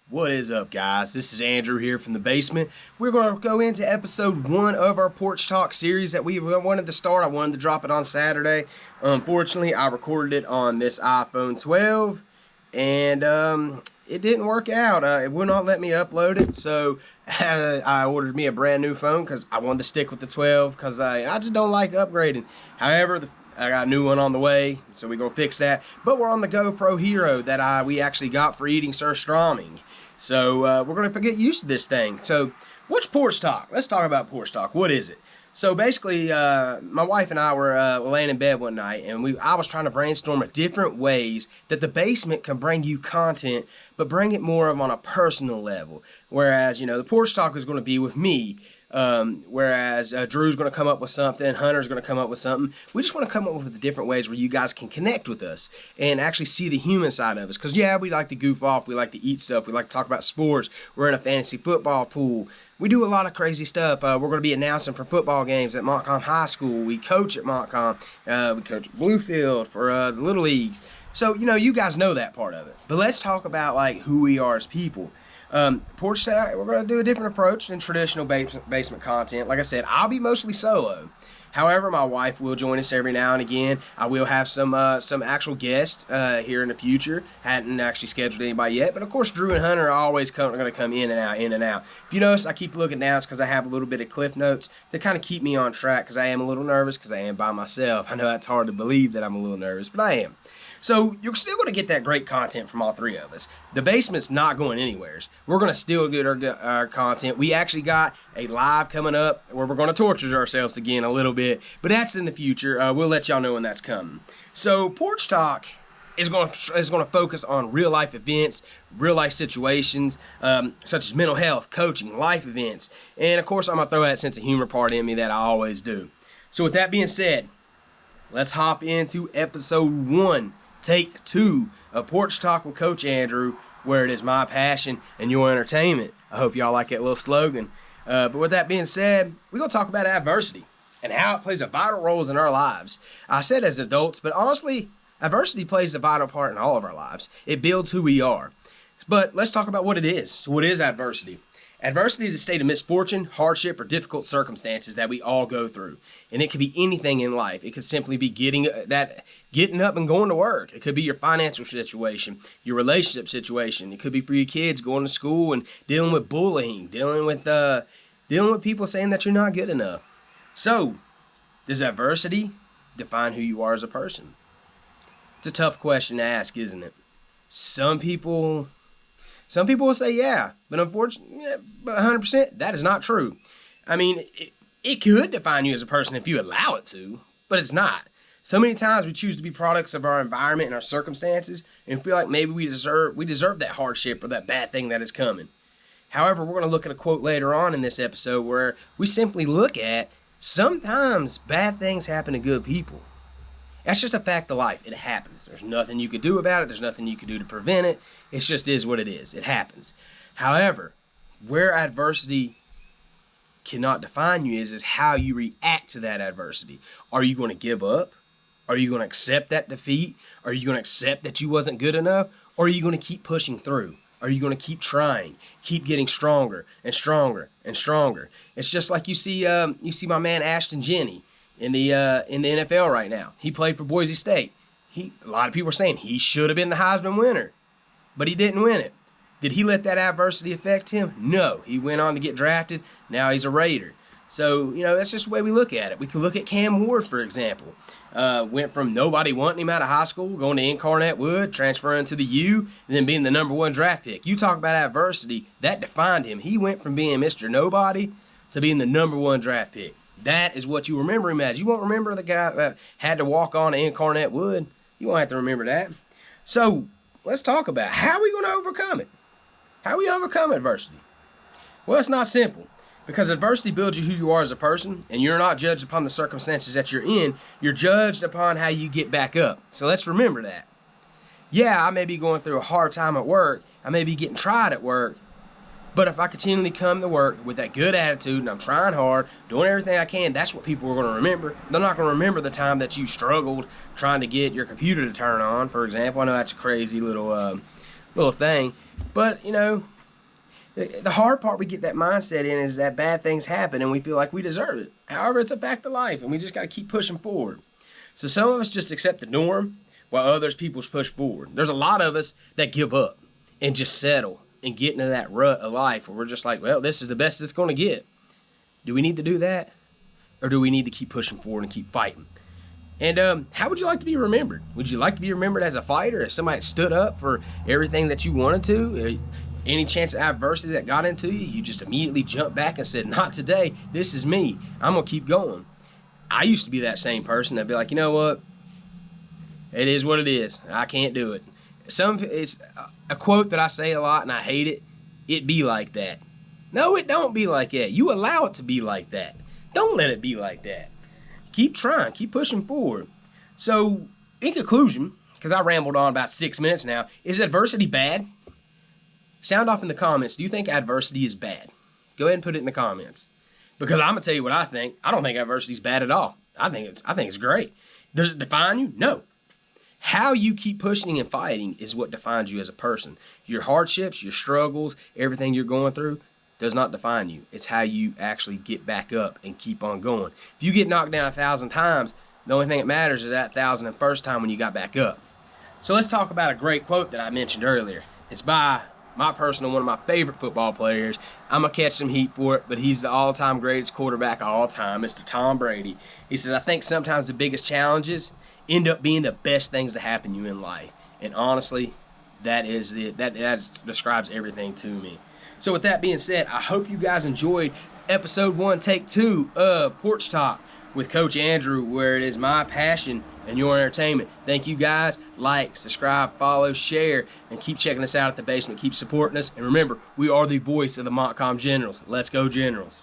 What is up, guys? This is Andrew here from the basement. We're going to go into episode 1 of our Porch Talk series that we wanted to start. I wanted to drop it on Saturday. Unfortunately, I recorded it on this iPhone 12, and it didn't work out. It would not let me upload it, so I ordered me a brand new phone because I wanted to stick with the 12 because I just don't like upgrading. However, I got a new one on the way, so we're going to fix that. But we're on the GoPro Hero that we actually got for eating surströmming. So we're going to get used to this thing. So what's Porch Talk? Let's talk about Porch Talk. What is it? So basically, my wife and I were laying in bed one night, and I was trying to brainstorm different ways that the basement can bring you content, but bring it more of on a personal level. Whereas, the Porch Talk is going to be with me. Whereas Drew's going to come up with something, Hunter's going to come up with something. We just want to come up with the different ways where you guys can connect with us and actually see the human side of us. Because, yeah, we like to goof off. We like to eat stuff. We like to talk about sports. We're in a fantasy football pool. We do a lot of crazy stuff. We're going to be announcing for football games at Montcalm High School. We coach at Montcalm. We coach at Bluefield for the Little Leagues. So, you guys know that part of it. But let's talk about, who we are as people. Porch Talk, we're going to do a different approach than traditional basement content. Like I said, I'll be mostly solo. However, my wife will join us every now and again. I will have some actual guests here in the future. Hadn't actually scheduled anybody yet, but of course Drew and Hunter are always going to come in and out, in and out. If you notice, I keep looking down. It's because I have a little bit of cliff notes that kind of keep me on track because I am a little nervous because I am by myself. I know that's hard to believe that I'm a little nervous, but I am. So you're still going to get that great content from all three of us. The basement's not going anywhere. We're going to still get our content. We actually got a live coming up where we're going to torture ourselves again a little bit, but that's in the future. We'll let y'all know when that's coming. So Porch Talk is going to focus on real life events, real life situations, such as mental health, coaching, life events, and of course I'm going to throw that sense of humor part in me that I always do. So with that being said, let's hop into episode 1. Take 2 of Porch Talk with Coach Andrew, where it is my passion and your entertainment. I hope y'all like that little slogan. But with that being said, we're going to talk about adversity and how it plays a vital role in our lives. I said as adults, but honestly, adversity plays a vital part in all of our lives. It builds who we are. But let's talk about what it is. So what is adversity? Adversity is a state of misfortune, hardship, or difficult circumstances that we all go through. And it could be anything in life. It could simply be getting up and going to work. It could be your financial situation, your relationship situation. It could be for your kids going to school and dealing with bullying, dealing with people saying that you're not good enough. So, does adversity define who you are as a person? It's a tough question to ask, isn't it? Some people will say yeah, but unfortunately, 100% that is not true. I mean, it could define you as a person if you allow it to, but it's not. So many times we choose to be products of our environment and our circumstances and feel like maybe we deserve that hardship or that bad thing that is coming. However, we're going to look at a quote later on in this episode where we simply look at sometimes bad things happen to good people. That's just a fact of life. It happens. There's nothing you could do about it. There's nothing you could do to prevent it. It just is what it is. It happens. However, where adversity cannot define you is how you react to that adversity. Are you going to give up? Are you going to accept that defeat? Are you going to accept that you wasn't good enough? Or are you going to keep pushing through? Are you going to keep trying, keep getting stronger and stronger and stronger? It's just like you see my man Ashton Jenney in the NFL right now. He played for Boise State. A lot of people are saying he should have been the Heisman winner, but he didn't win it. Did he let that adversity affect him? No. He went on to get drafted. Now he's a Raider. So, that's just the way we look at it. We could look at Cam Ward, for example. Went from nobody wanting him out of high school, going to Incarnate Wood, transferring to the U, and then being the #1 draft pick. You talk about adversity, that defined him. He went from being Mr. Nobody to being the #1 draft pick. That is what you remember him as. You won't remember the guy that had to walk on to Incarnate Wood. You won't have to remember that. So, let's talk about how are we going to overcome it? How do we overcome adversity? Well, it's not simple. Because adversity builds you who you are as a person, and you're not judged upon the circumstances that you're in. You're judged upon how you get back up. So let's remember that. Yeah, I may be going through a hard time at work. I may be getting tried at work. But if I continually come to work with that good attitude and I'm trying hard, doing everything I can, that's what people are going to remember. They're not going to remember the time that you struggled trying to get your computer to turn on, for example. I know that's a crazy little thing. But, The hard part we get that mindset in is that bad things happen and we feel like we deserve it. However, it's a fact of life and we just got to keep pushing forward. So some of us just accept the norm while others people push forward. There's a lot of us that give up and just settle and get into that rut of life where we're just like, well, this is the best it's going to get. Do we need to do that? Or do we need to keep pushing forward and keep fighting? And how would you like to be remembered? Would you like to be remembered as a fighter, as somebody that stood up for everything that you wanted to? Any chance of adversity that got into you, you just immediately jumped back and said, not today, this is me. I'm going to keep going. I used to be that same person. I'd be like, you know what? It is what it is. I can't do it. It's a quote that I say a lot and I hate it. It be like that. No, it don't be like that. You allow it to be like that. Don't let it be like that. Keep trying. Keep pushing forward. So, in conclusion, because I rambled on about 6 minutes now, is adversity bad? Sound off in the comments. Do you think adversity is bad? Go ahead and put it in the comments. Because I'm going to tell you what I think. I don't think adversity is bad at all. I think it's great. Does it define you? No. How you keep pushing and fighting is what defines you as a person. Your hardships, your struggles, everything you're going through does not define you. It's how you actually get back up and keep on going. If you get knocked down 1,000 times, the only thing that matters is that 1,001st time when you got back up. So let's talk about a great quote that I mentioned earlier. It's by my personal, one of my favorite football players. I'm going to catch some heat for it, but he's the all-time greatest quarterback of all time, Mr. Tom Brady. He says, I think sometimes the biggest challenges end up being the best things to happen to you in life. And honestly, that describes everything to me. So with that being said, I hope you guys enjoyed episode 1, take 2 of Porch Talk with Coach Andrew, where it is my passion and your entertainment. Thank you guys. Like, subscribe, follow, share, and keep checking us out at the basement. Keep supporting us. And remember, we are the voice of the Montcalm Generals. Let's go, Generals.